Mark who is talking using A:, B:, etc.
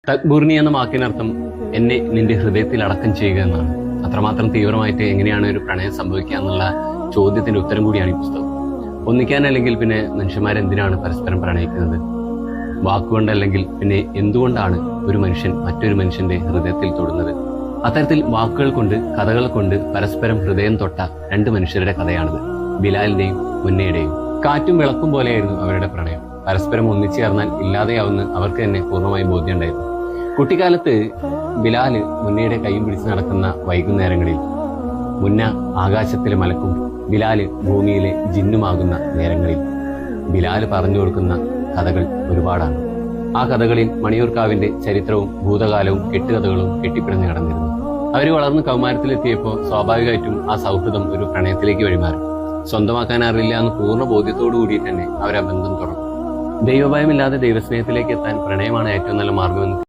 A: തക്ബൂർണി എന്ന വാക്കിനർത്ഥം എന്നെ നിന്റെ ഹൃദയത്തിൽ അടക്കം ചെയ്യുക എന്നാണ്. അത്രമാത്രം തീവ്രമായിട്ട് എങ്ങനെയാണ് ഒരു പ്രണയം സംഭവിക്കുക എന്നുള്ള ചോദ്യത്തിന്റെ ഉത്തരം കൂടിയാണ് ഈ പുസ്തകം. ഒന്നിക്കാനല്ലെങ്കിൽ പിന്നെ മനുഷ്യന്മാരെന്തിനാണ് പരസ്പരം പ്രണയിക്കുന്നത്? വാക്കുകൊണ്ടല്ലെങ്കിൽ പിന്നെ എന്തുകൊണ്ടാണ് ഒരു മനുഷ്യൻ മറ്റൊരു മനുഷ്യന്റെ ഹൃദയത്തിൽ തൊടുന്നത്? അത്തരത്തിൽ വാക്കുകൾ കൊണ്ട്, കഥകൾ കൊണ്ട് പരസ്പരം ഹൃദയം തൊട്ട രണ്ട് മനുഷ്യരുടെ കഥയാണിത്. ബിലാലിന്റെയും മുന്നയുടെയും. കാറ്റും വിളക്കും പോലെയായിരുന്നു അവരുടെ പ്രണയം. പരസ്പരം ഒന്നിച്ചേർന്നാൽ ഇല്ലാതെയാവുന്ന അവർക്ക് തന്നെ പൂർണ്ണമായി ബോധ്യമുണ്ടായിരുന്നു. കുട്ടിക്കാലത്ത് ബിലാല് മുന്നയുടെ കൈയും പിടിച്ച് നടക്കുന്ന വൈകുന്നേരങ്ങളിൽ മുന്ന ആകാശത്തിലെ മലക്കും ബിലാല് ഭൂമിയിലെ ജിന്നുമാകുന്ന നേരങ്ങളിൽ ബിലാല് പറഞ്ഞു കൊടുക്കുന്ന കഥകൾ ഒരുപാടാണ്. ആ കഥകളിൽ മണിയൂർക്കാവിന്റെ ചരിത്രവും ഭൂതകാലവും കെട്ടുകഥകളും കെട്ടിപ്പിടഞ്ഞു കിടന്നിരുന്നു. അവർ വളർന്ന് കൗമാരത്തിലെത്തിയപ്പോൾ സ്വാഭാവികമായിട്ടും ആ സൗഹൃദം ഒരു പ്രണയത്തിലേക്ക് വഴിമാറും. സ്വന്തമാക്കാൻ അറിയില്ല എന്ന് പൂർണ്ണ ബോധ്യത്തോടു കൂടി തന്നെ അവരാ ബന്ധം തുടങ്ങും. ദൈവഭയമില്ലാതെ ദൈവസ്നേഹത്തിലേക്ക് എത്താൻ പ്രണയമാണ് ഏറ്റവും നല്ല മാർഗമെന്ന്